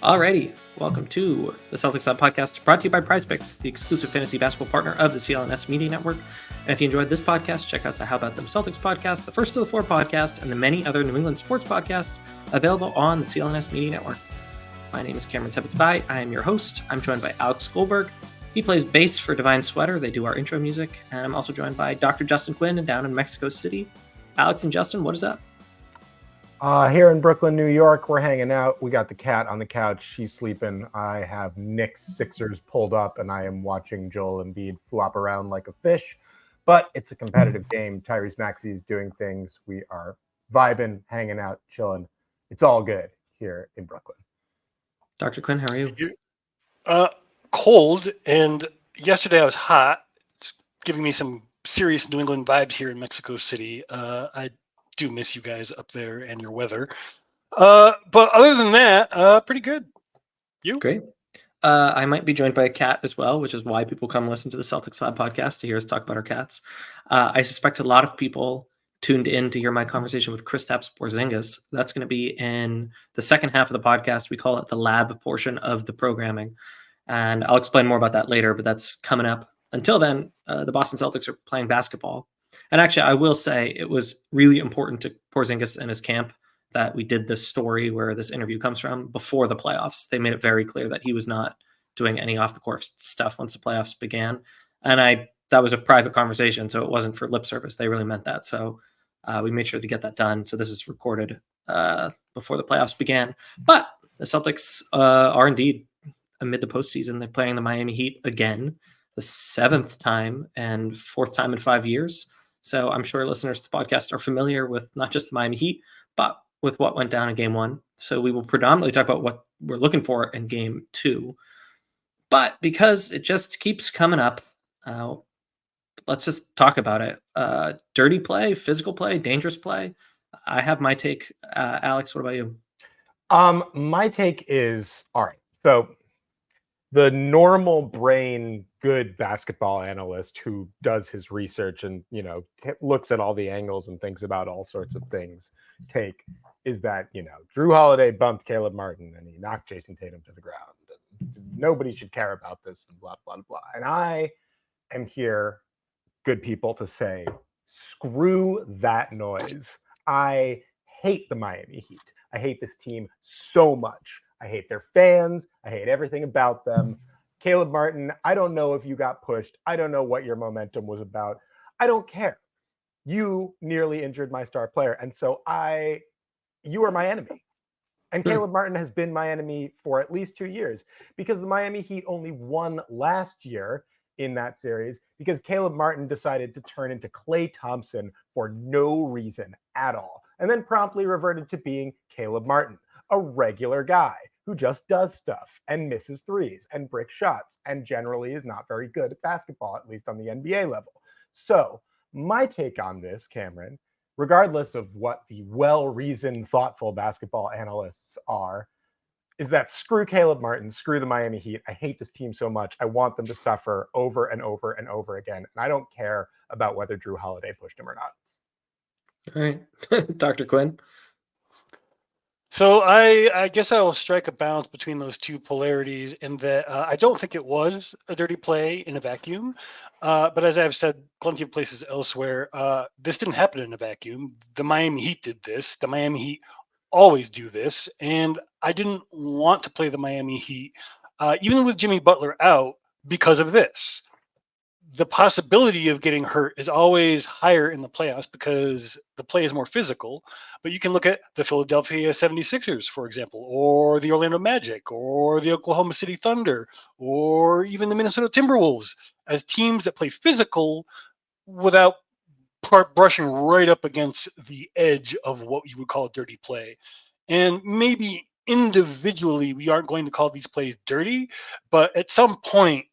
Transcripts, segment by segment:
Alrighty, welcome to the Celtics Lab podcast, brought to you by PrizePicks, the exclusive fantasy basketball partner of the CLNS Media Network. And if you enjoyed this podcast, check out the How About Them Celtics podcast, the First of the Four podcast, and the many other New England sports podcasts available on the CLNS Media Network. My name is Cameron Tepets-Bai. I am your host. I'm joined by Alex Goldberg. He plays bass for Divine Sweater. They do our intro music. And I'm also joined by Dr. Justin Quinn down in Mexico City. Alex and Justin, what is up? Here in Brooklyn, New York, we're hanging out. We got the cat on the couch. She's sleeping. I have Knicks Sixers pulled up, and I am watching Joel Embiid flop around like a fish. But it's a competitive game. Tyrese Maxey is doing things. We are vibing, hanging out, chilling. It's all good here in Brooklyn. Dr. Quinn, how are you? Cold, and yesterday I was hot. It's giving me some serious New England vibes here in Mexico City. I do miss you guys up there and your weather. But other than that, pretty good. You? Great. I might be joined by a cat as well, which is why people come listen to the Celtics Lab podcast to hear us talk about our cats. I suspect a lot of people tuned in to hear my conversation with Kristaps Porzingis. That's going to be in the second half of the podcast. We call it the lab portion of the programming. And I'll explain more about that later, but that's coming up. Until then, the Boston Celtics are playing basketball. And actually, I will say it was really important to Porzingis and his camp that we did this story where this interview comes from before the playoffs. They made it very clear that he was not doing any off-the-court stuff once the playoffs began. And that was a private conversation, so it wasn't for lip service. They really meant that. So we made sure to get that done. So this is recorded before the playoffs began. But the Celtics are indeed amid the postseason. They're playing the Miami Heat again, the seventh time and fourth time in 5 years. So I'm sure listeners to the podcast are familiar with not just the Miami Heat, but with what went down in game one. So we will predominantly talk about what we're looking for in game two. But because it just keeps coming up, let's just talk about it. Dirty play, physical play, dangerous play. I have my take. Alex, what about you? My take is, all right, so the normal brain, good basketball analyst who does his research and, looks at all the angles and thinks about all sorts of things, take is that, Drew Holiday bumped Caleb Martin and he knocked Jason Tatum to the ground. Nobody should care about this and blah, blah, blah. And I am here, good people, to say, screw that noise. I hate the Miami Heat. I hate this team so much. I hate their fans. I hate everything about them. Caleb Martin, I don't know if you got pushed. I don't know what your momentum was about. I don't care. You nearly injured my star player. And so you are my enemy. And Caleb Martin has been my enemy for at least 2 years because the Miami Heat only won last year in that series because Caleb Martin decided to turn into Klay Thompson for no reason at all. And then promptly reverted to being Caleb Martin, a regular guy who just does stuff and misses threes and bricks shots and generally is not very good at basketball, at least on the NBA level. So my take on this, Cameron, regardless of what the well-reasoned, thoughtful basketball analysts are, is that screw Caleb Martin, screw the Miami Heat. I hate this team so much. I want them to suffer over and over and over again. And I don't care about whether Drew Holiday pushed him or not. All right. Dr. Quinn? So I guess I will strike a balance between those two polarities in that I don't think it was a dirty play in a vacuum. But as I've said plenty of places elsewhere, this didn't happen in a vacuum. The Miami Heat did this. The Miami Heat always do this. And I didn't want to play the Miami Heat, even with Jimmy Butler out, because of this. The possibility of getting hurt is always higher in the playoffs because the play is more physical. But you can look at the Philadelphia 76ers, for example, or the Orlando Magic, or the Oklahoma City Thunder, or even the Minnesota Timberwolves as teams that play physical without brushing right up against the edge of what you would call dirty play. And maybe individually we aren't going to call these plays dirty, but at some point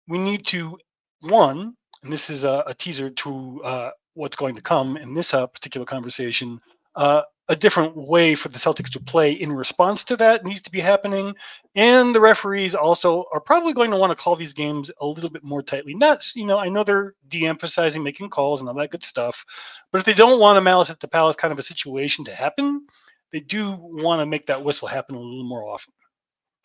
we need to, one, and this is a teaser to what's going to come in this particular conversation, a different way for the Celtics to play in response to that needs to be happening. And the referees also are probably going to want to call these games a little bit more tightly. Not, I know they're de-emphasizing making calls and all that good stuff, but if they don't want a malice at the palace kind of a situation to happen, they do want to make that whistle happen a little more often.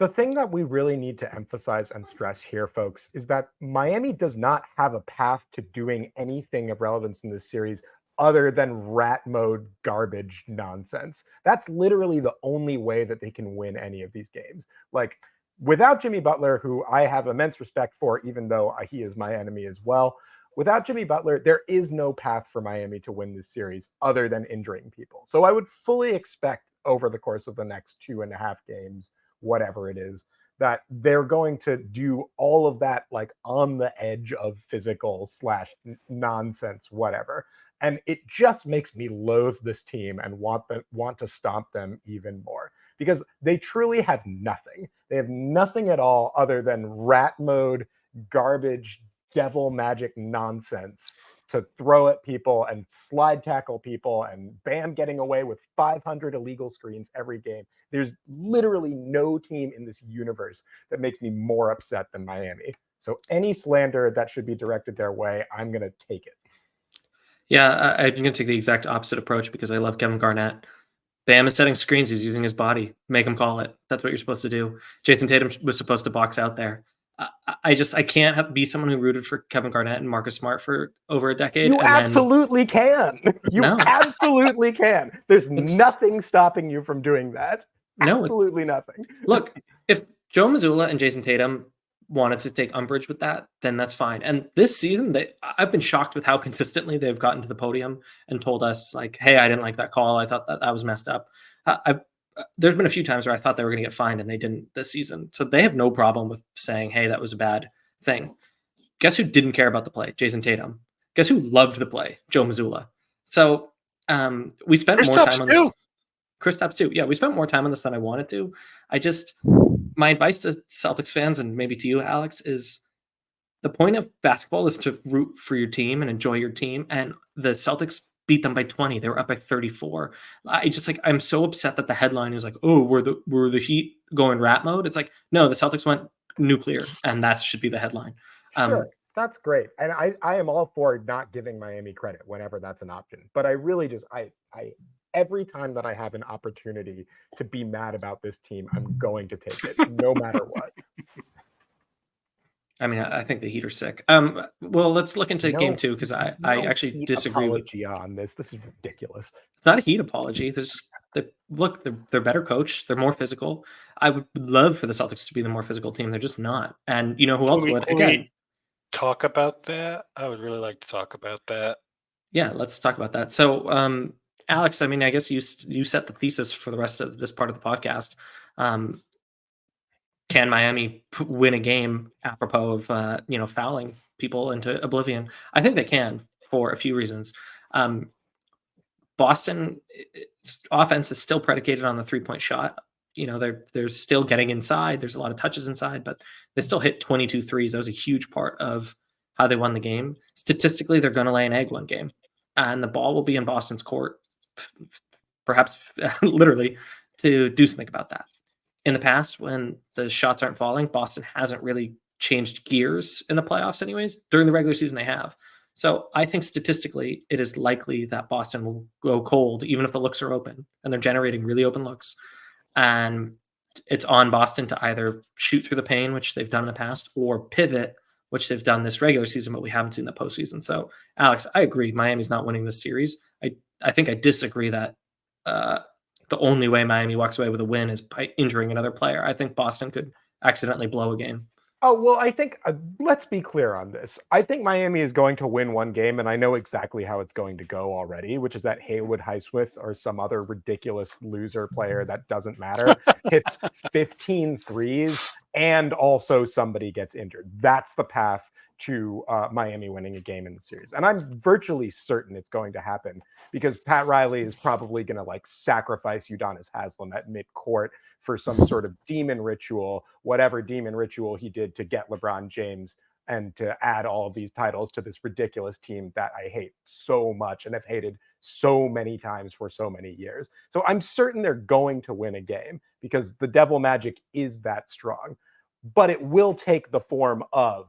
The thing that we really need to emphasize and stress here, folks, is that Miami does not have a path to doing anything of relevance in this series other than rat mode garbage nonsense. That's literally the only way that they can win any of these games. Like, without Jimmy Butler, who I have immense respect for, even though he is my enemy as well, without Jimmy Butler, there is no path for Miami to win this series other than injuring people. So I would fully expect over the course of the next 2.5 games, whatever it is, that they're going to do all of that like on the edge of physical / nonsense, whatever. And it just makes me loathe this team and want to stomp them even more, because they truly have nothing. They have nothing at all other than rat mode, garbage, devil magic nonsense to throw at people and slide tackle people, and Bam getting away with 500 illegal screens every game. There's literally no team in this universe that makes me more upset than Miami. So any slander that should be directed their way, I'm going to take it. Yeah, I'm going to take the exact opposite approach because I love Kevin Garnett. Bam is setting screens. He's using his body. Make him call it. That's what you're supposed to do. Jason Tatum was supposed to box out there. I can't be someone who rooted for Kevin Garnett and Marcus Smart for over a decade. You absolutely can. You absolutely can. There's nothing stopping you from doing that. Absolutely nothing. Look, if Joe Mazzulla and Jason Tatum wanted to take umbrage with that, then that's fine. And this season, I've been shocked with how consistently they've gotten to the podium and told us, like, hey, I didn't like that call. I thought that was messed up. There's been a few times where I thought they were going to get fined and they didn't this season. So they have no problem with saying, hey, that was a bad thing. Guess who didn't care about the play? Jason Tatum. Guess who loved the play? Joe Mazzulla. So we spent more time on this. Kristaps too. Yeah, we spent more time on this than I wanted to. My advice to Celtics fans, and maybe to you, Alex, is the point of basketball is to root for your team and enjoy your team. And the Celtics beat them by 20. They were up by 34. I'm so upset that the headline is like, oh, were the Heat going rat mode? It's like, no, the Celtics went nuclear, and that should be the headline. Sure, that's great. And I am all for not giving Miami credit whenever that's an option. But I really just, I every time that I have an opportunity to be mad about this team, I'm going to take it, no matter what. I mean, I think the Heat are sick. Well, let's look into game 2 because I actually disagree with on this. This is ridiculous. It's not a Heat apology. They're better coached. They're more physical. I would love for the Celtics to be the more physical team. They're just not. And you know who else would? Again, talk about that. I would really like to talk about that. Yeah, let's talk about that. So, Alex, I mean, I guess you set the thesis for the rest of this part of the podcast. Can Miami win a game apropos of fouling people into oblivion? I think they can for a few reasons. Boston offense is still predicated on the 3-point shot. They're still getting inside. There's a lot of touches inside, but they still hit 22 threes. That was a huge part of how they won the game. Statistically, they're going to lay an egg one game, and the ball will be in Boston's court, perhaps literally, to do something about that. In the past, when the shots aren't falling, Boston hasn't really changed gears in the playoffs anyways. During the regular season, they have. So I think statistically, it is likely that Boston will go cold, even if the looks are open, and they're generating really open looks. And it's on Boston to either shoot through the paint, which they've done in the past, or pivot, which they've done this regular season, but we haven't seen the postseason. So, Alex, I agree. Miami's not winning this series. I think I disagree that the only way Miami walks away with a win is by injuring another player. I think Boston could accidentally blow a game. Oh, well, I think, let's be clear on this. I think Miami is going to win one game, and I know exactly how it's going to go already, which is that Haywood Highsmith or some other ridiculous loser player that doesn't matter hits 15 threes, and also somebody gets injured. That's the path to Miami winning a game in the series. And I'm virtually certain it's going to happen because Pat Riley is probably going to sacrifice Udonis Haslem at midcourt for some sort of demon ritual, whatever demon ritual he did to get LeBron James and to add all of these titles to this ridiculous team that I hate so much and have hated so many times for so many years. So I'm certain they're going to win a game because the devil magic is that strong, but it will take the form of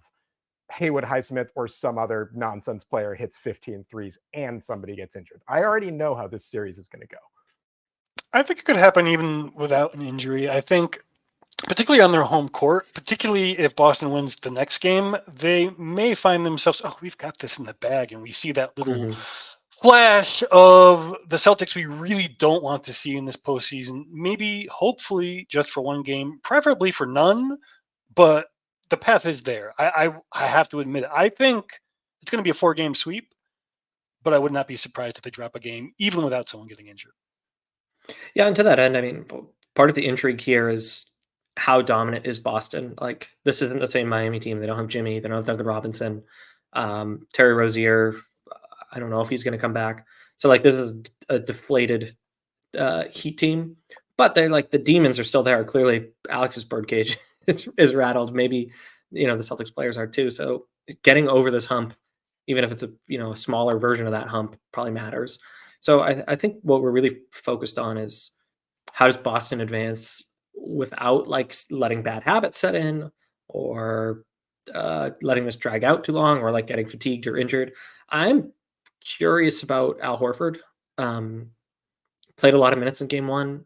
Haywood Highsmith or some other nonsense player hits 15 threes and somebody gets injured. I already know how this series is going to go. I think it could happen even without an injury. I think particularly on their home court, particularly if Boston wins the next game, they may find themselves, oh, we've got this in the bag. And we see that little flash of the Celtics we really don't want to see in this postseason. Maybe, hopefully, just for one game, preferably for none. But the path is there. I have to admit it. I think it's going to be a 4-game sweep, but I would not be surprised if they drop a game, even without someone getting injured. Yeah, and to that end, I mean, part of the intrigue here is how dominant is Boston. Like, this isn't the same Miami team. They don't have Jimmy. They don't have Duncan Robinson. Terry Rozier, I don't know if he's going to come back. So, like, this is a deflated Heat team. But they're like, the demons are still there. Clearly, Alex's birdcage is rattled. Maybe, the Celtics players are too. So, getting over this hump, even if it's a smaller version of that hump, probably matters. So I think what we're really focused on is how does Boston advance without like letting bad habits set in or letting this drag out too long or like getting fatigued or injured. I'm curious about Al Horford. Played a lot of minutes in game one.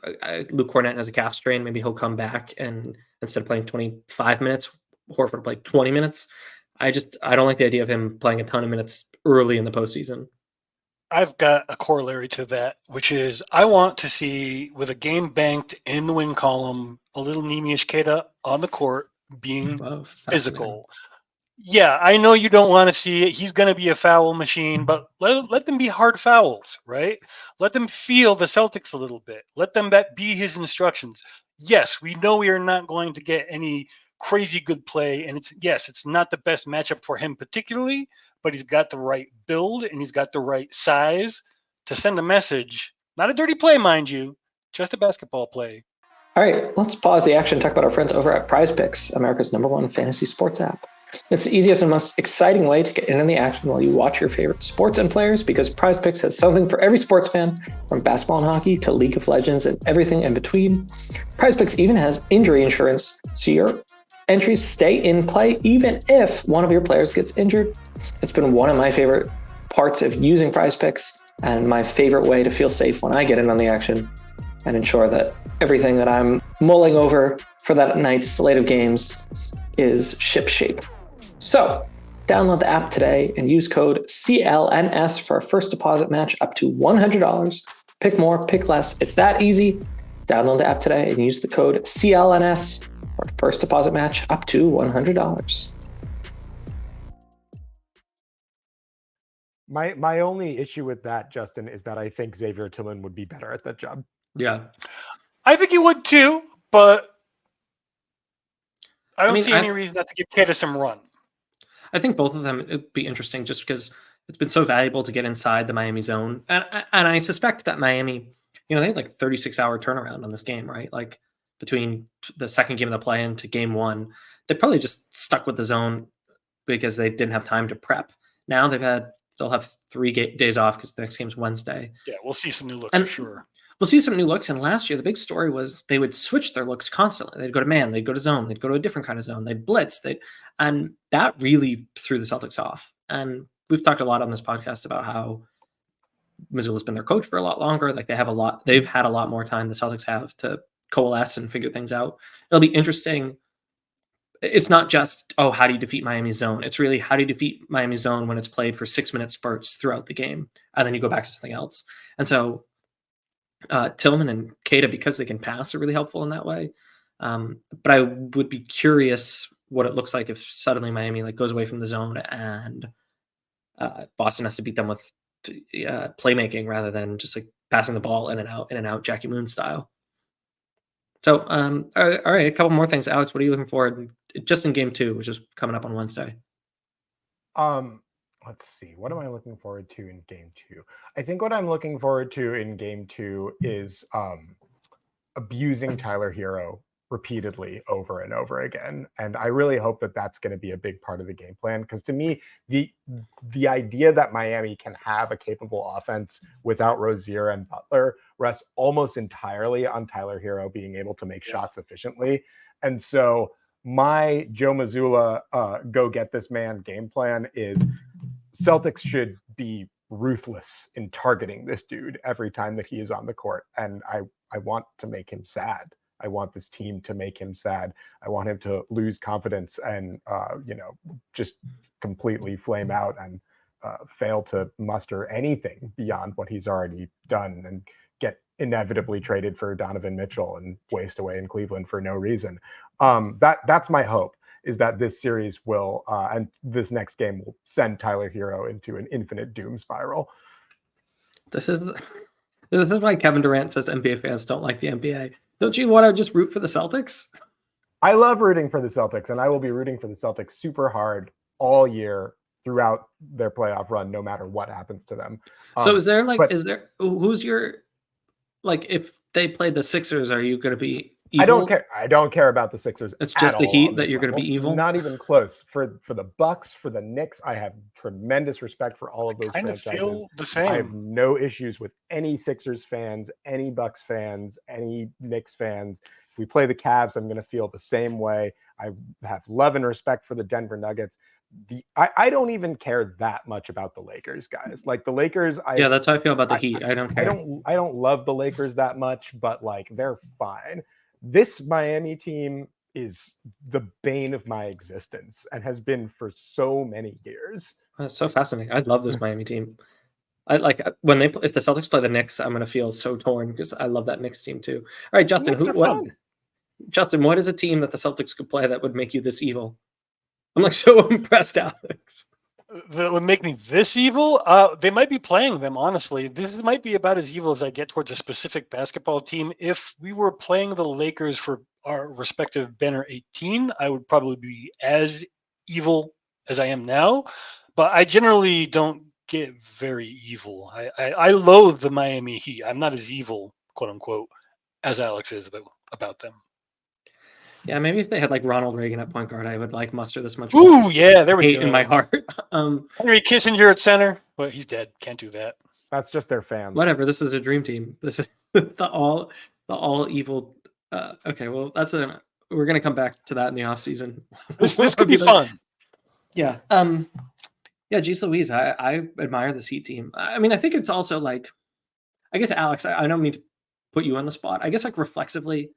Luke Cornett has a calf strain. Maybe he'll come back and instead of playing 25 minutes, Horford will play 20 minutes. I don't like the idea of him playing a ton of minutes early in the postseason. I've got a corollary to that, which is I want to see, with a game banked in the win column, a little Nemi Ishketa on the court being physical. Yeah, I know you don't want to see it. He's going to be a foul machine, but let them be hard fouls, right? Let them feel the Celtics a little bit. Let them be his instructions. Yes, we know we are not going to get any crazy good play, and it's not the best matchup for him particularly, but he's got the right build and he's got the right size to send a message. Not a dirty play, mind you, just a basketball play. All right, let's pause the action and talk about our friends over at PrizePicks, America's #1 fantasy sports app. It's the easiest and most exciting way to get in on the action while you watch your favorite sports and players, because PrizePicks has something for every sports fan, from basketball and hockey to League of Legends and everything in between. PrizePicks even has injury insurance, so your entries stay in play even if one of your players gets injured. It's been one of my favorite parts of using PrizePicks and my favorite way to feel safe when I get in on the action and ensure that everything that I'm mulling over for that night's slate of games is shipshape. So download the app today and use code CLNS for a first deposit match up to $100. Pick more, pick less. It's that easy. Download the app today and use the code CLNS for a first deposit match up to $100. My only issue with that, Justin, is that I think Xavier Tillman would be better at that job. Yeah. I think he would too, but I don't see any reason not to give Kata some run. I think both of them would be interesting just because it's been so valuable to get inside the Miami zone. And I suspect that Miami, they had like 36-hour turnaround on this game, right? Like between the second game of the play-in to game one, they probably just stuck with the zone because they didn't have time to prep. Now they'll have 3 days off because the next game's Wednesday. Yeah, we'll see some new looks for sure. We'll see some new looks. And last year, the big story was they would switch their looks constantly. They'd go to man, they'd go to zone, they'd go to a different kind of zone, they'd blitz. And that really threw the Celtics off. And we've talked a lot on this podcast about how Mazzulla's been their coach for a lot longer. Like they've had a lot more time the Celtics have to coalesce and figure things out. It'll be interesting. It's not just, how do you defeat Miami's zone? It's really, how do you defeat Miami's zone when it's played for 6-minute spurts throughout the game? And then you go back to something else. And so Tillman and Kata, because they can pass, are really helpful in that way. But I would be curious what it looks like if suddenly Miami goes away from the zone and Boston has to beat them with playmaking rather than just passing the ball in and out, Jackie Moon style. So, all right, a couple more things. Alex, what are you looking forward just in game 2, which is coming up on Wednesday? Let's see. What am I looking forward to in game 2? I think what I'm looking forward to in game 2 is abusing Tyler Hero repeatedly over and over again. And I really hope that that's going to be a big part of the game plan, because to me, the idea that Miami can have a capable offense without Rozier and Butler rests almost entirely on Tyler Hero being able to make shots efficiently. And so my Joe Mazzulla go get this man game plan is Celtics should be ruthless in targeting this dude every time that he is on the court. And I want to make him sad I want this team to make him sad. I want him to lose confidence and, just completely flame out and fail to muster anything beyond what he's already done and get inevitably traded for Donovan Mitchell and waste away in Cleveland for no reason. That's my hope, is that this series will, and this next game will send Tyler Hero into an infinite doom spiral. This is why Kevin Durant says NBA fans don't like the NBA. Don't you want to just root for the Celtics? I love rooting for the Celtics, and I will be rooting for the Celtics super hard all year throughout their playoff run, no matter what happens to them. So who's your, like, if they played the Sixers, are you going to be evil? I don't care. I don't care about the Sixers. It's just the Heat that you're going to be evil? Not even close. For the Bucks, for the Knicks, I have tremendous respect for all of those franchises. I feel the same. I have no issues with any Sixers fans, any Bucks fans, any Knicks fans. If we play the Cavs, I'm going to feel the same way. I have love and respect for the Denver Nuggets. I don't even care that much about the Lakers, guys. Like the Lakers, that's how I feel about the Heat. I don't care. I don't love the Lakers that much, but like they're fine. This Miami team is the bane of my existence and has been for so many years. That's so fascinating. I love this Miami team. I like when if the Celtics play the Knicks, I'm going to feel so torn because I love that Knicks team too. All right, Justin, what is a team that the Celtics could play that would make you this evil? I'm like so impressed, Alex. That would make me this evil? They might be playing them, honestly. This might be about as evil as I get towards a specific basketball team. If we were playing the Lakers for our respective banner 18, I would probably be as evil as I am now. But I generally don't get very evil. I loathe the Miami Heat. I'm not as evil, quote unquote, as Alex is about them. Yeah, maybe if they had like Ronald Reagan at point guard, I would like muster this much. Ooh, yeah, there we go. In my heart. Henry Kissinger at center, but he's dead. Can't do that. That's just their fans. Whatever. This is a dream team. This is the all evil. Okay, well, we're gonna come back to that in the offseason. This could be fun. Yeah. Yeah. Geez Louise, I admire this Heat team. I mean, I think it's also like, I guess Alex, I don't mean to put you on the spot. I guess like reflexively.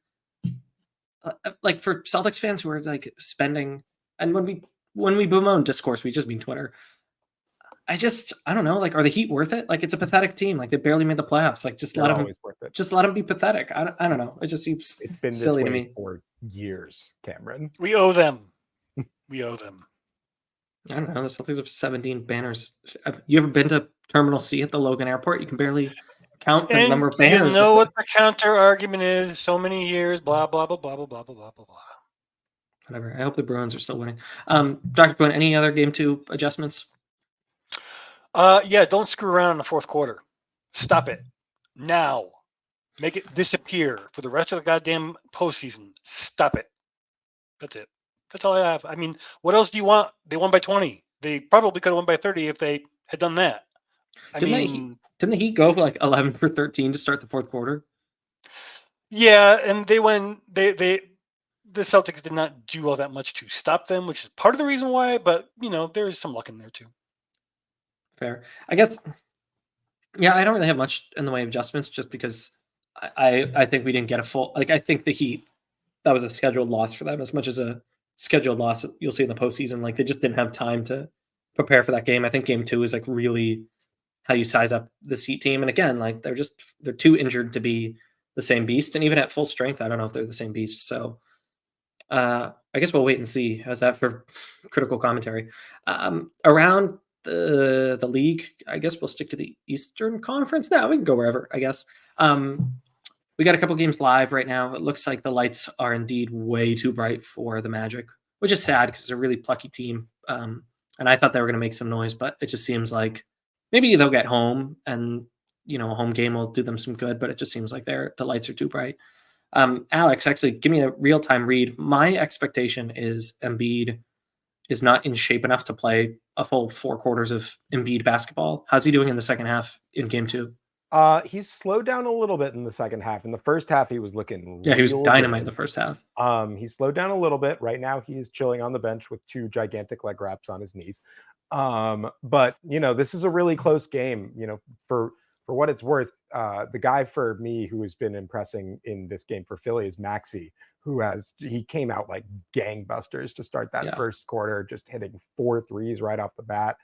Like for Celtics fans who are like spending, and when we bemoan discourse, we just mean Twitter. I don't know. Like, are the Heat worth it? Like, it's a pathetic team. Like, they barely made the playoffs. Like, just let them be pathetic. I don't know. It just seems it's been silly this to way me for years, Cameron. We owe them. We owe them. I don't know. The Celtics have 17 banners. You ever been to Terminal C at the Logan Airport? You can barely count the number of banners. You know what the counter argument is? So many years, blah, blah, blah, blah, blah, blah, blah, blah, blah. Whatever. I hope the Bruins are still winning. Dr. Quinn, any other game 2 adjustments? Yeah, don't screw around in the fourth quarter. Stop it. Now. Make it disappear for the rest of the goddamn postseason. Stop it. That's it. That's all I have. I mean, what else do you want? They won by 20. They probably could have won by 30 if they had done that. Didn't the Heat go for like 11 for 13 to start the fourth quarter? Yeah, and the Celtics did not do all that much to stop them, which is part of the reason why, but there is some luck in there too. Fair. I guess, yeah, I don't really have much in the way of adjustments just because I think we didn't get a full, like, I think the Heat, that was a scheduled loss for them as much as a scheduled loss you'll see in the postseason. Like, they just didn't have time to prepare for that game. I think game 2 is like really how you size up this Heat team. And again, like, they're too injured to be the same beast. And even at full strength, I don't know if they're the same beast. So I guess we'll wait and see. How's that for critical commentary? Around the league, I guess we'll stick to the Eastern Conference. No, we can go wherever, I guess. We got a couple games live right now. It looks like the lights are indeed way too bright for the Magic, which is sad because it's a really plucky team. And I thought they were going to make some noise, but it just seems like maybe they'll get home and, a home game will do them some good, but it just seems like the lights are too bright. Alex, actually, give me a real-time read. My expectation is Embiid is not in shape enough to play a full 4 quarters of Embiid basketball. How's he doing in the second half in game 2? He's slowed down a little bit in the second half. In the first half, he was looking he was dynamite in the first half. He slowed down a little bit. Right now, he's chilling on the bench with 2 gigantic leg wraps on his knees. But this is a really close game. For what it's worth, the guy for me who has been impressing in this game for Philly is Maxey, he came out like gangbusters to start that first quarter, just hitting 4 threes right off the bat.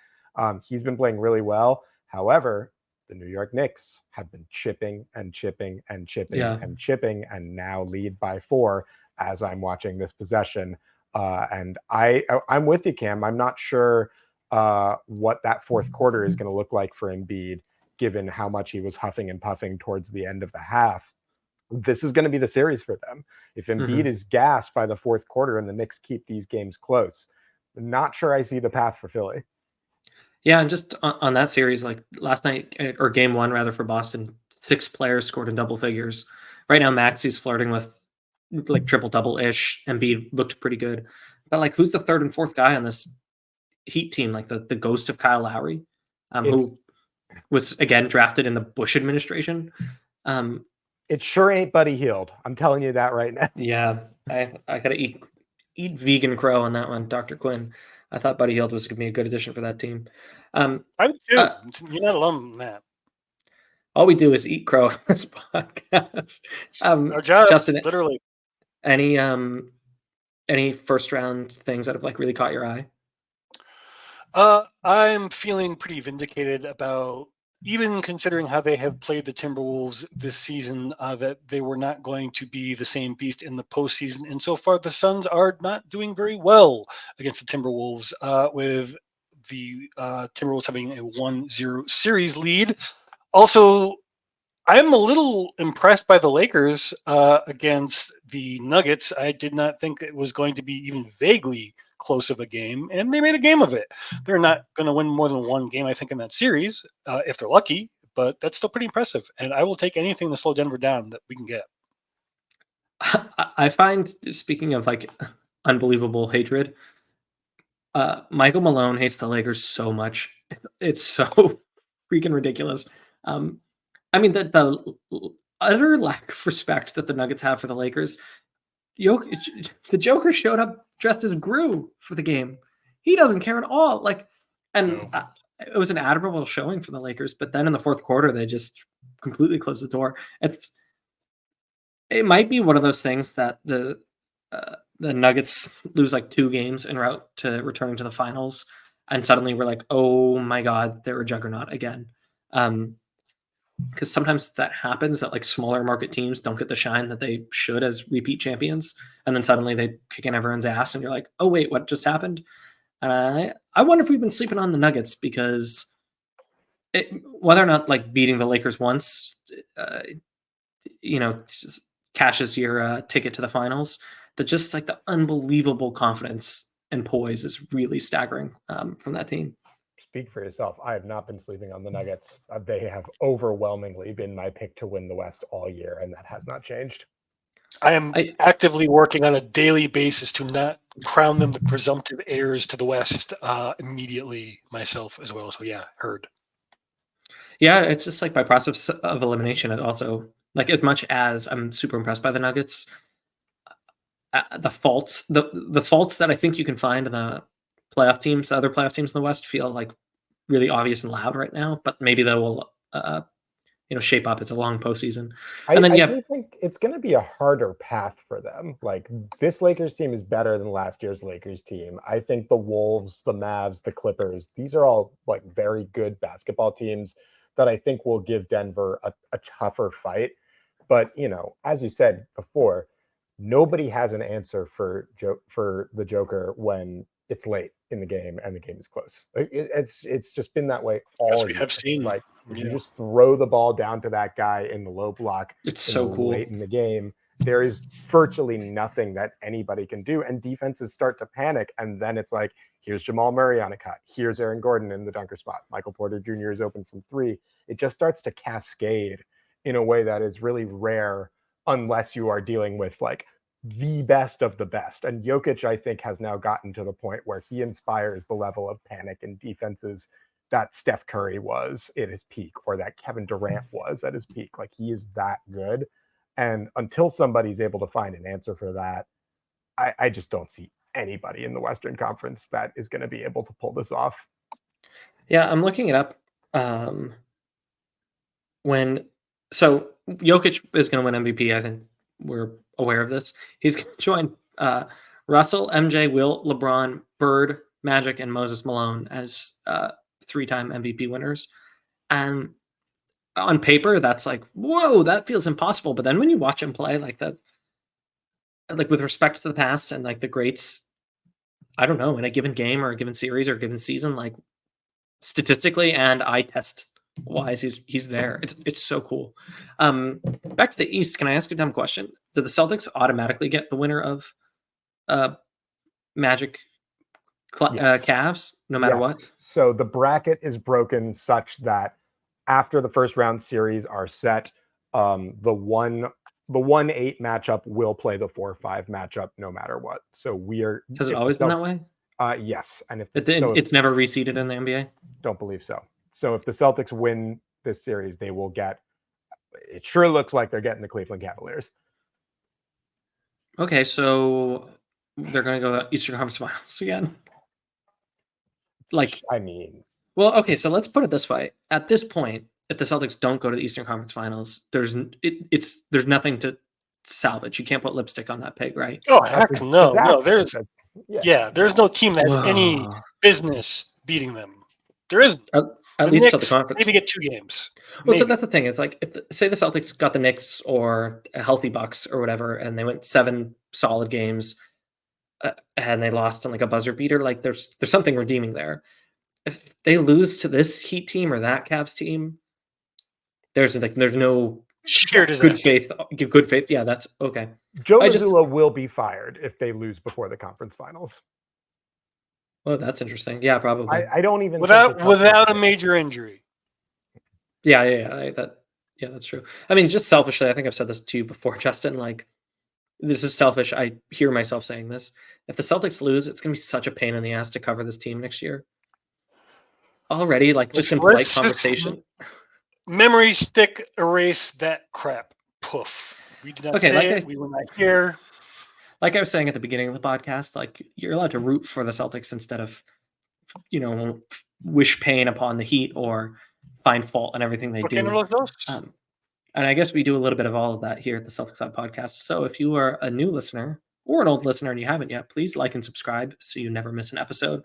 He's been playing really well. However, the New York Knicks have been chipping and chipping and chipping and chipping, and now lead by 4 as I'm watching this possession. And I'm with you, Cam. I'm not sure what that fourth quarter is going to look like for Embiid, given how much he was huffing and puffing towards the end of the half. This is going to be the series for them. If Embiid is gassed by the fourth quarter and the Knicks keep these games close, I'm not sure I see the path for Philly. Yeah, and just on that series, like last night, or game 1 rather, for Boston, 6 players scored in double figures. Right now, Maxey's flirting with like triple-double-ish. Embiid looked pretty good. But like, who's the third and fourth guy on this Heat team? Like the ghost of Kyle Lowry, who was, again, drafted in the Bush administration. It sure ain't Buddy Hield. I'm telling you that right now. Yeah, I got to eat vegan crow on that one, Dr. Quinn. I thought Buddy Hield was going to be a good addition for that team. I would too. You're not alone, Matt. All we do is eat crow on this podcast. Our job, Justin, literally. Any first round things that have like really caught your eye? I'm feeling pretty vindicated about, even considering how they have played the Timberwolves this season, that they were not going to be the same beast in the postseason. And so far, the Suns are not doing very well against the Timberwolves, with the Timberwolves having a 1-0 series lead. Also, I'm a little impressed by the Lakers against the Nuggets. I did not think it was going to be even vaguely close of a game, and they made a game of it. They're not going to win more than one game, I think, in that series, if they're lucky, but that's still pretty impressive. And I will take anything to slow Denver down that we can get. I find, speaking of like unbelievable hatred, Michael Malone hates the Lakers so much. It's so freaking ridiculous. I mean, the utter lack of respect that the Nuggets have for the Lakers. The Joker showed up dressed as Gru for the game. He doesn't care at all. Like, and it was an admirable showing for the Lakers. But then in the fourth quarter, they just completely closed the door. It might be one of those things that the Nuggets lose like 2 games en route to returning to the finals, and suddenly we're like, oh my God, they're a juggernaut again. Because sometimes that happens, that like smaller market teams don't get the shine that they should as repeat champions, and then suddenly they kick in everyone's ass, and you're like, oh wait, what just happened? And I wonder if we've been sleeping on the Nuggets, because whether or not like beating the Lakers once, just cashes your ticket to the finals, that just like the unbelievable confidence and poise is really staggering from that team. Speak for yourself. I have not been sleeping on the Nuggets. They have overwhelmingly been my pick to win the West all year, and that has not changed. I am actively working on a daily basis to not crown them the presumptive heirs to the West immediately myself as well. So yeah, heard. Yeah, it's just like by process of elimination. It also, like, as much as I'm super impressed by the Nuggets, the faults that I think you can find in the playoff teams, the other playoff teams in the West, feel like really obvious and loud right now. But maybe that will, shape up. It's a long postseason. And then I do think it's going to be a harder path for them. Like, this Lakers team is better than last year's Lakers team. I think the Wolves, the Mavs, the Clippers, these are all like very good basketball teams that I think will give Denver a tougher fight. But, as you said before, nobody has an answer for the Joker when it's late in the game and the game is close. It's just been that way all As we have seen. Like, if you just throw the ball down to that guy in the low block, it's so cool late in the game, there is virtually nothing that anybody can do, and defenses start to panic. And then it's like, here's Jamal Murray on a cut, here's Aaron Gordon in the dunker spot, Michael Porter Jr. is open from 3. It just starts to cascade in a way that is really rare, unless you are dealing with like the best of the best. And Jokic, I think, has now gotten to the point where he inspires the level of panic in defenses that Steph Curry was at his peak, or that Kevin Durant was at his peak. Like, he is that good. And until somebody's able to find an answer for that, I just don't see anybody in the Western Conference that is going to be able to pull this off. Yeah, I'm looking it up. When So Jokic is going to win MVP. I think we're aware of this. He's going to join Russell, MJ, Wilt, LeBron, Bird, Magic, and Moses Malone as 3-time MVP winners. And on paper, that's like, whoa, that feels impossible. But then when you watch him play, like that, like with respect to the past and like the greats, I don't know, in a given game or a given series or a given season, like statistically and eye test wise, he's there. It's so cool. Back to the East, can I ask a dumb question? Do the Celtics automatically get the winner of Magic Yes. Cavs, no matter Yes. what? So the bracket is broken such that after the first round series are set, the 1-8 matchup will play the 4-5 matchup no matter what. So we are. Has it always been that way? Yes, and if It's never reseeded in the NBA. Don't believe so. So if the Celtics win this series, they will get. It sure looks like they're getting the Cleveland Cavaliers. Okay, so they're going to go to the Eastern Conference Finals again. Like, I mean, well, okay, so let's put it this way. At this point, if the Celtics don't go to the Eastern Conference Finals, there's nothing to salvage. You can't put lipstick on that pig, right? Oh heck no, no. disaster. There's no team that has any Whoa. business beating them. There isn't. At The least to the Knicks conference. maybe get 2 games. Well, so Maybe. that's the thing is like, say the Celtics got the Knicks or a healthy Bucks or whatever, and they went 7 solid games, and they lost on like a buzzer beater. Like there's something redeeming there. If they lose to this Heat team or that Cavs team, there's no Sheer disaster. good faith. Yeah, that's okay. Joe Mazzulla will be fired if they lose before the conference finals. Well, that's interesting. Yeah, probably. I don't even without a major injury. Yeah, that's true. I mean, just selfishly, I think I've said this to you before, Justin. Like, this is selfish. I hear myself saying this. If the Celtics lose, it's going to be such a pain in the ass to cover this team next year. Already, like, just in polite conversation. Memory stick erase that crap. Poof. We did not say it. We were not here. Like I was saying at the beginning of the podcast, like, you're allowed to root for the Celtics instead of, wish pain upon the Heat or find fault in everything they do. And I guess we do a little bit of all of that here at the Celtics Lab podcast. So if you are a new listener or an old listener and you haven't yet, please like and subscribe so you never miss an episode.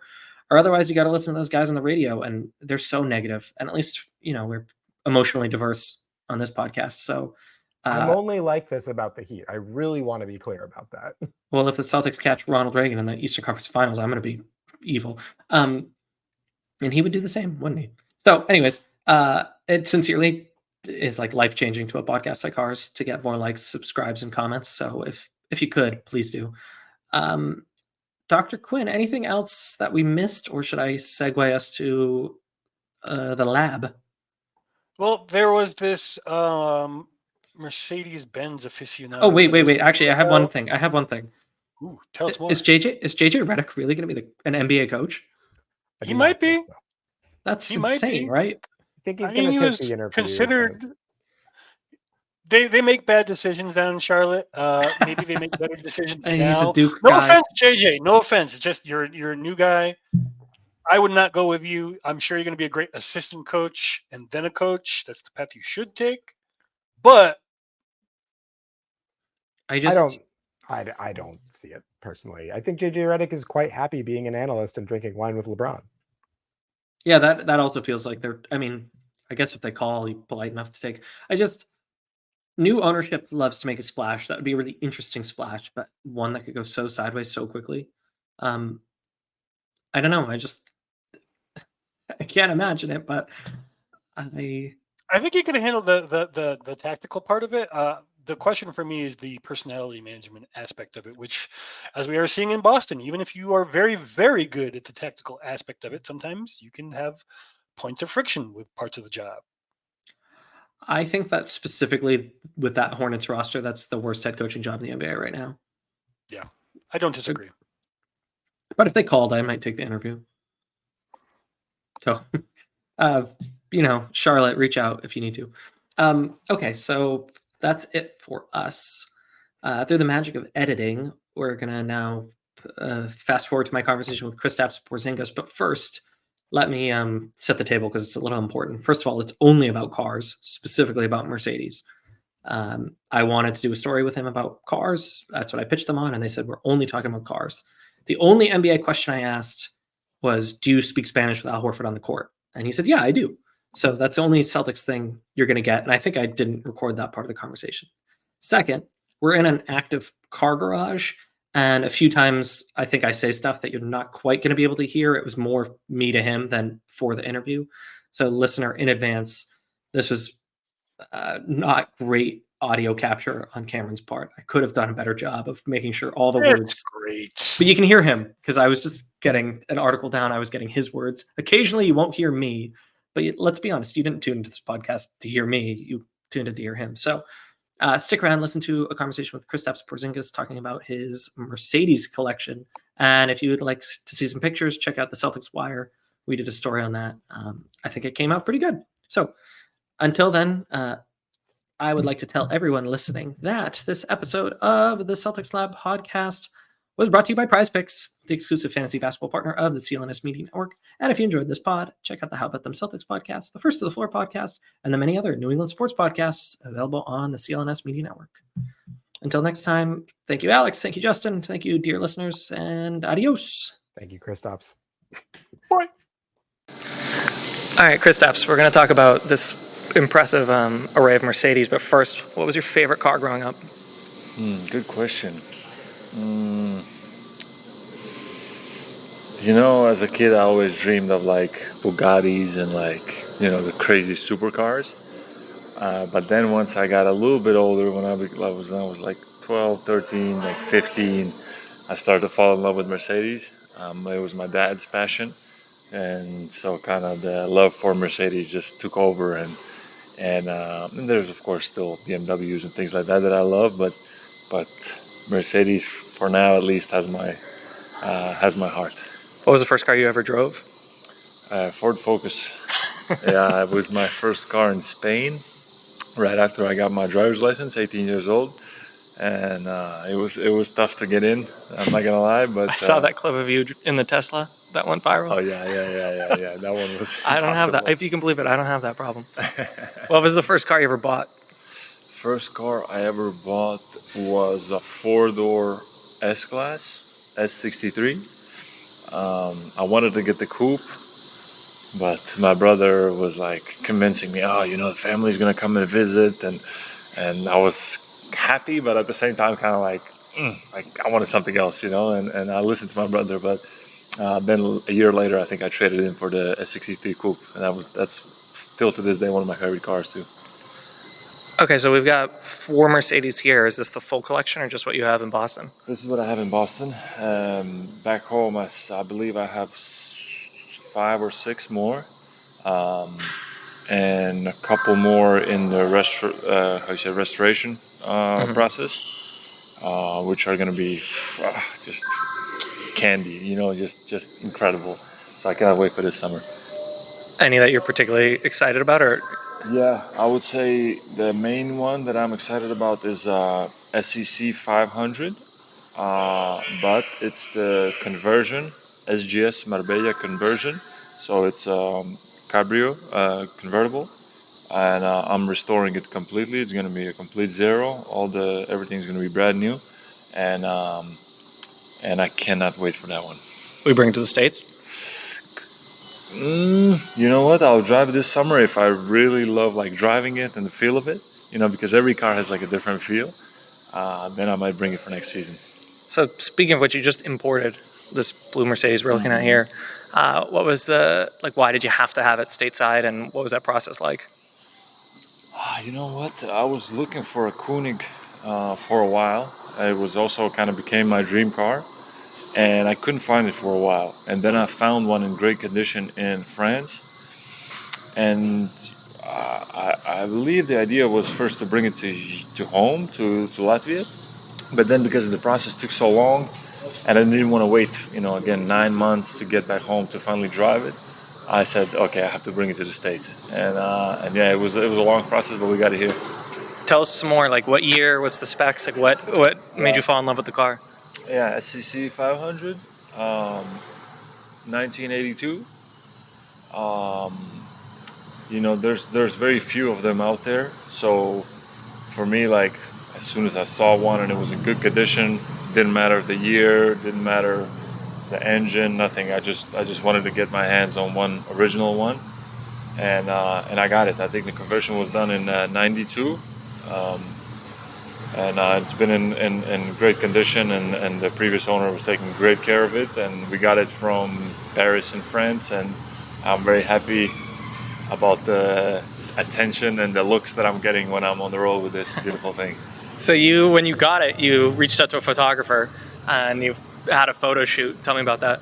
Or otherwise, you got to listen to those guys on the radio, and they're so negative. And at least, we're emotionally diverse on this podcast. So I'm only like this about the Heat. I really want to be clear about that. Well, if the Celtics catch Ronald Reagan in the Eastern Conference Finals, I'm going to be evil. And he would do the same, wouldn't he? So anyways, it sincerely is like life-changing to a podcast like ours to get more likes, subscribes, and comments. So if you could, please do. Dr. Quinn, anything else that we missed, or should I segue us to the lab? Well, there was this Mercedes-Benz aficionado. Oh, wait. Actually, I have one thing. Ooh, tell us more. Is JJ Redick really going to be an NBA coach? He might be. So. That's insane, right? I think he's going to take the interview. Considered. They make bad decisions down in Charlotte. Maybe they make better decisions now. He's a Duke no guy. offense, JJ. No offense. It's just you're a new guy. I would not go with you. I'm sure you're going to be a great assistant coach and then a coach. That's the path you should take. But I don't see it personally. I think JJ Redick is quite happy being an analyst and drinking wine with LeBron. Yeah, that also feels like they're. I mean, I guess if they call, you're polite enough to take. New ownership loves to make a splash. That would be a really interesting splash, but one that could go so sideways so quickly. I don't know. I can't imagine it, but I think you can handle the tactical part of it. The question for me is the personality management aspect of it, which, as we are seeing in Boston, even if you are very, very good at the tactical aspect of it, sometimes you can have points of friction with parts of the job. I think that specifically with that Hornets roster, that's the worst head coaching job in the NBA right now. Yeah, I don't disagree. But if they called, I might take the interview. So, Charlotte, reach out if you need to. Okay, so that's it for us. Through the magic of editing, we're going to now fast forward to my conversation with Kristaps Porzingis. But first, let me set the table because it's a little important. First of all, it's only about cars, specifically about Mercedes. I wanted to do a story with him about cars. That's what I pitched them on, and they said, we're only talking about cars. The only NBA question I asked was, do you speak Spanish with Al Horford on the court? And he said, yeah, I do. So that's the only Celtics thing you're going to get. And I think I didn't record that part of the conversation. Second, we're in an active car garage. And a few times I think I say stuff that you're not quite going to be able to hear. It was more me to him than for the interview. So listener, in advance, this was not great audio capture on Cameron's part. I could have done a better job of making sure all the words. Great. But you can hear him because I was just getting an article down. I was getting his words. Occasionally you won't hear me, but let's be honest, you didn't tune into this podcast to hear me. You tuned in to hear him. So stick around, listen to a conversation with Kristaps Porzingis talking about his Mercedes collection. And if you would like to see some pictures, check out the Celtics Wire. We did a story on that. I think it came out pretty good. So until then, I would like to tell everyone listening that this episode of the Celtics Lab podcast was brought to you by Prize Picks, the exclusive fantasy basketball partner of the CLNS Media Network. And if you enjoyed this pod, check out the How About Them Celtics podcast, the First to the Floor podcast, and the many other New England sports podcasts available on the CLNS Media Network. Until next time, thank you, Alex. Thank you, Justin. Thank you, dear listeners, and adios. Thank you, Kristaps. Bye. All right, Kristaps, we're going to talk about this impressive array of Mercedes, but first, what was your favorite car growing up? Good question. You know, as a kid, I always dreamed of like Bugattis and like, you know, the crazy supercars. But then once I got a little bit older, when I was like 12, 13, like 15, I started to fall in love with Mercedes. It was my dad's passion. And so kind of the love for Mercedes just took over. And there's, of course, still BMWs and things like that I love. But Mercedes, for now at least, has my heart. What was the first car you ever drove? Ford Focus. Yeah, it was my first car in Spain, right after I got my driver's license, 18 years old, and it was tough to get in. I'm not gonna lie, but I saw that clip of you in the Tesla that went viral. Oh yeah. That one was. I don't have that. If you can believe it, I don't have that problem. What was the first car you ever bought? First car I ever bought was a 4-door S-Class, S63. I wanted to get the coupe, but my brother was like convincing me, the family's gonna come and visit, and I was happy, but at the same time kind of like I wanted something else, and I listened to my brother. But then a year later, I think I traded in for the S63 coupe, and that's still to this day one of my favorite cars too. Okay, so we've got 4 Mercedes here. Is this the full collection or just what you have in Boston? This is what I have in Boston. Back home, I believe I have 5 or 6 more, and a couple more in the restoration process, which are going to be just candy, just incredible. So I cannot wait for this summer. Any that you're particularly excited about, or? Yeah, I would say the main one that I'm excited about is SEC 500, but it's the conversion, SGS Marbella conversion. So it's Cabrio convertible, and I'm restoring it completely. It's going to be a complete zero. Everything's going to be brand new, and I cannot wait for that one. We bring it to the States? You know what? I'll drive it this summer if I really love like driving it and the feel of it. Because every car has like a different feel. Then I might bring it for next season. So speaking of which, you just imported this blue Mercedes we're looking at here. What was why did you have to have it stateside, and what was that process like? You know what? I was looking for a Koenig for a while. It was also kind of became my dream car. And I couldn't find it for a while. And then I found one in great condition in France. And I believe the idea was first to bring it to home, to Latvia. But then because the process took so long, and I didn't want to wait, again, 9 months to get back home to finally drive it, I said, okay, I have to bring it to the States. And yeah, it was a long process, but we got it here. Tell us some more, what year, what's the specs, what made you fall in love with the car? Yeah, SEC 500, 1982. there's very few of them out there. So for me, like as soon as I saw one and it was in good condition, didn't matter the year, didn't matter the engine, nothing. I just wanted to get my hands on one original one, and I got it. I think the conversion was done in '92. And it's been in great condition, and the previous owner was taking great care of it, and we got it from Paris in France, and I'm very happy about the attention and the looks that I'm getting when I'm on the road with this beautiful thing. So when you got it, you reached out to a photographer and you had a photo shoot. Tell me about that.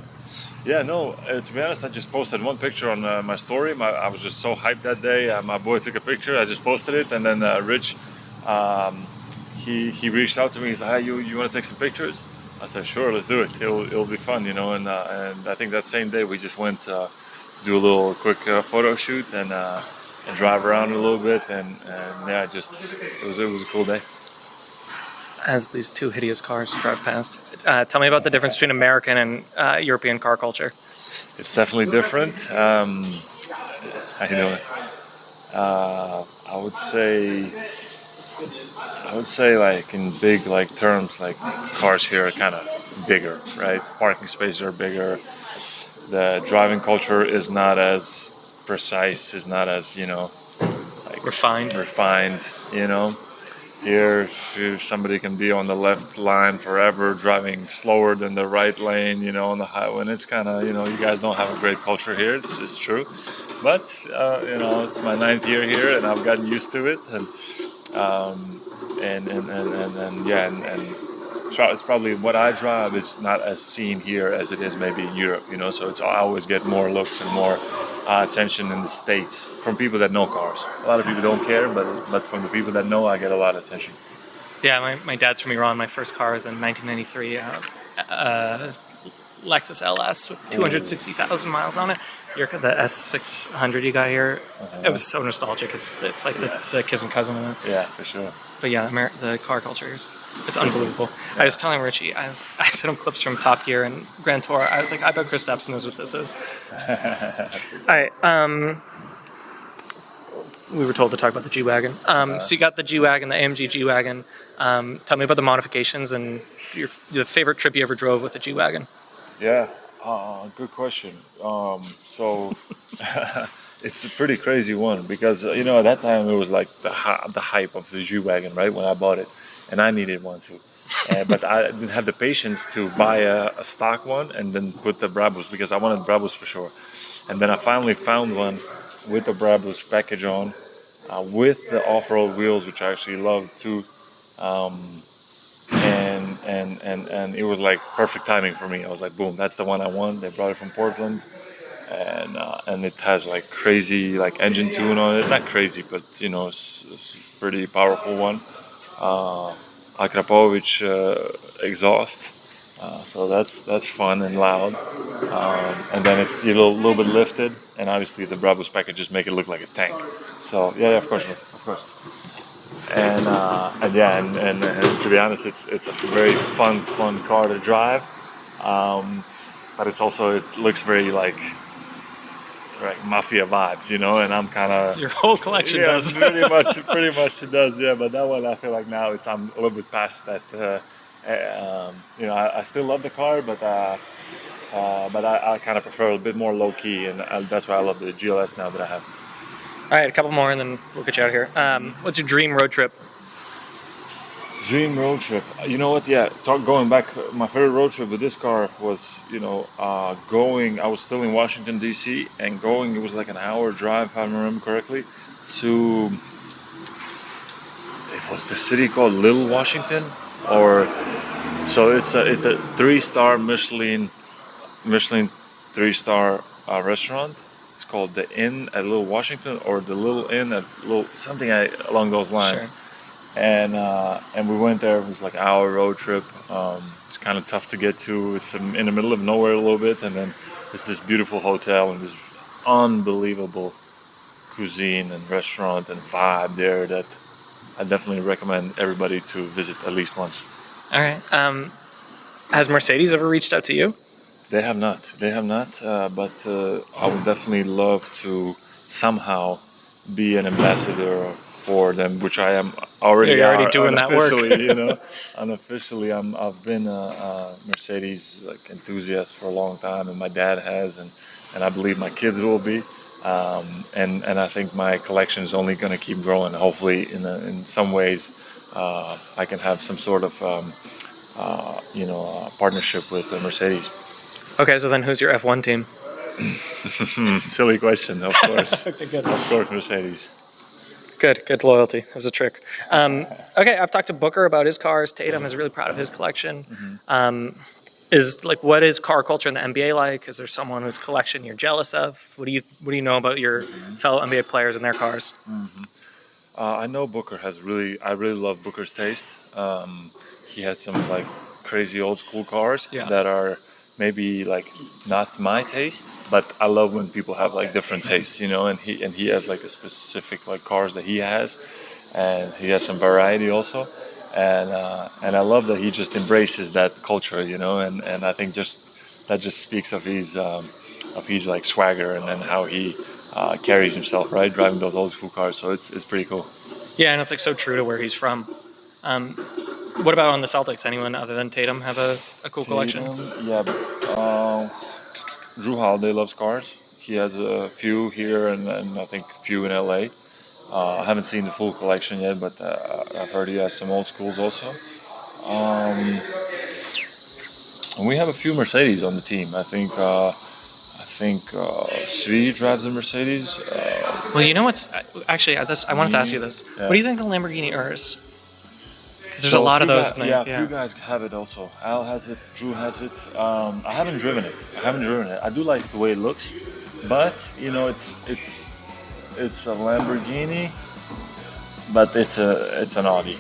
Yeah, no, to be honest, I just posted one picture on my story. I was just so hyped that day. My boy took a picture, I just posted it, and then Rich, he reached out to me. He's like, "Hey, you want to take some pictures?" I said, "Sure, let's do it. It'll be fun, you know." And I think that same day we just went to do a little quick photo shoot and drive around a little bit, and yeah, it was a cool day. As these two hideous cars drive past, tell me about the difference between American and European car culture. It's definitely different. I would say like in big like terms, like cars here are kind of bigger, right? Parking spaces are bigger. The driving culture is not as precise, is not as, like Refined. Here, if somebody can be on the left line forever, driving slower than the right lane, on the highway. And it's kind of, you guys don't have a great culture here. It's true. But, it's my 9th year here, and I've gotten used to it. And it's probably what I drive is not as seen here as it is maybe in Europe, So I always get more looks and more attention in the States from people that know cars. A lot of people don't care, but from the people that know, I get a lot of attention. Yeah, my dad's from Iran. My first car was in 1993, Lexus LS with 260,000 miles on it. The S600 you got here, It was so nostalgic. It's like the cousin of it. Yeah, for sure. But yeah, the car culture it's unbelievable. Yeah. I was telling Richie, I sent him clips from Top Gear and Grand Tour. I was like, I bet Kristaps knows what this is. All right. We were told to talk about the G-Wagon. So you got the G-Wagon, the AMG G-Wagon. Tell me about the modifications and the favorite trip you ever drove with the G-Wagon. Yeah, good question. So it's a pretty crazy one because, at that time it was like the hype of the G-Wagon, right, when I bought it. And I needed one too. But I didn't have the patience to buy a stock one and then put the Brabus because I wanted Brabus for sure. And then I finally found one with the Brabus package on, with the off-road wheels, which I actually loved too. And it was like perfect timing for me. I was like, boom, that's the one I want. They brought it from Portland, and it has like crazy like engine tune on it. Not crazy, but it's a pretty powerful one. Akrapovic exhaust, so that's fun and loud. And then it's a little bit lifted, and obviously the Brabus packages make it look like a tank. So yeah, of course. And to be honest, it's a very fun car to drive, but it looks very like mafia vibes, and I'm kind of your whole collection does. pretty much it does, yeah. But that one, I feel like now I'm a little bit past that. I still love the car, but I kind of prefer a bit more low key, and that's why I love the GLS now that I have. All right, a couple more, and then we'll get you out of here. What's your dream road trip? Dream road trip. You know what? Yeah, going back, my favorite road trip with this car was, going. I was still in Washington D.C. and going. It was like an hour drive, if I remember correctly, to. It was the city called Little Washington, so it's a 3-star Michelin 3-star restaurant. It's called the Inn at Little Washington, or the Little Inn at Little something along those lines. Sure. And we went there. It was like an hour road trip. It's kind of tough to get to. It's in the middle of nowhere a little bit, and then it's this beautiful hotel and this unbelievable cuisine and restaurant and vibe there that I definitely recommend everybody to visit at least once. All right. Has Mercedes ever reached out to you? They have not. But I would definitely love to somehow be an ambassador for them, which I am already. Yeah, you're already doing that work. Unofficially, unofficially, I've been a Mercedes enthusiast for a long time, and my dad has, and I believe my kids will be. And I think my collection is only going to keep growing. Hopefully, in some ways, I can have some sort of partnership with Mercedes. Okay, so then who's your F1 team? Silly question, of course. Okay, good. Of course, Mercedes. Good loyalty. That was a trick. Okay, I've talked to Booker about his cars. Tatum is really proud of his collection. What is car culture in the NBA like? Is there someone whose collection you're jealous of? What do you know about your fellow NBA players and their cars? I know Booker has I really love Booker's taste. He has some crazy old school cars that are maybe not my taste, but I love when people have different tastes, and he has a specific cars that he has, and he has some variety also, and I love that he just embraces that culture, and I think that just speaks of his swagger and then how he carries himself, right, driving those old school cars. So it's pretty cool. Yeah, and it's so true to where he's from. What about on the Celtics? Anyone other than Tatum have a cool collection? Yeah, Drew Holiday loves cars. He has a few here and I think a few in LA. I haven't seen the full collection yet, but I've heard he has some old schools also. And we have a few Mercedes on the team. I think Svi drives a Mercedes. Well, you know what's actually I wanted to ask you this. Yeah. What do you think of the Lamborghini Urus? There's a lot of those. A few guys have it also. Al has it. Drew has it. I haven't driven it. I do like the way it looks, but it's a Lamborghini, but it's an Audi.